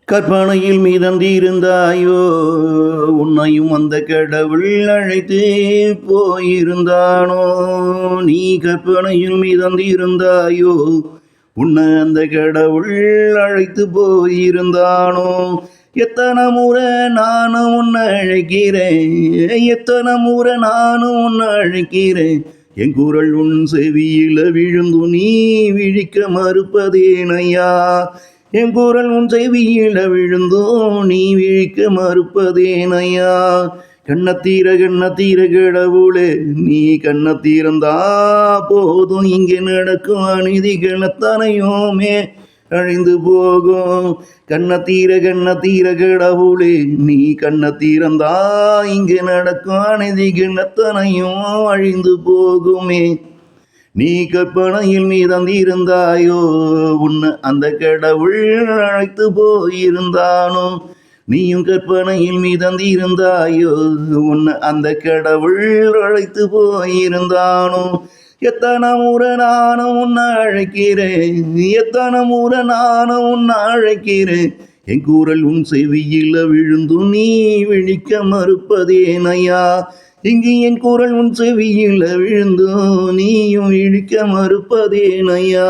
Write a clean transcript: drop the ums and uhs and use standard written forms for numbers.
கற்பனையில் மிதந்திருந்தாயோ, உன்னையும் அந்த கடவுள் அழைத்து போயிருந்தானோ. நீ கற்பனையில் மிதந்திருந்தாயோ, உன்னை அந்த கடவுள் அழைத்து போயிருந்தானோ. எத்தனை முறை நானும் உன்னை அழைக்கிறேன், எத்தனை முறை நானும் உன்னை அழைக்கிறேன். என் குரல் உன் செவியில விழுந்து நீ விழிக்க மறுப்பதேனையா. என் குரல் உன் செவியில விழுந்தோ நீ விழிக்க மறுப்பதேனையா. கண்ணத்தீர கடவுளே, நீ கண்ணத்தீரந்தா போதும். இங்கே நடக்கும் அநீதிகள் அத்தனையுமே அழிந்து போகும். கண்ணத்தீர கடவுளே, நீ கண்ணத்தீரந்தா இங்கே நடக்கும் அநீதிகள் அத்தனையும் அழிந்து போகுமே. நீ கற்பனையில் மிதந்திருந்தாயோ, உன்னை அந்த கடவுள் அழைத்து போயிருந்தானோ. நீயும் கற்பனையில் மிதந்திருந்தாயோ, உன்னை அந்த கடவுள் அழைத்து போயிருந்தானோ. எத்தனை முறை நானும் உன்னை அழைக்கிறேன், எத்தனை முறை நானும் உன்னை அழைக்கிறேன். என் குரல் உன் செவியில விழுந்து நீ விழிக்க மறுப்பதேனையா. இங்கு என் குரல் உன் செவியில விழுந்தோ நீயும் இழிக்க மறுப்பதேனையா.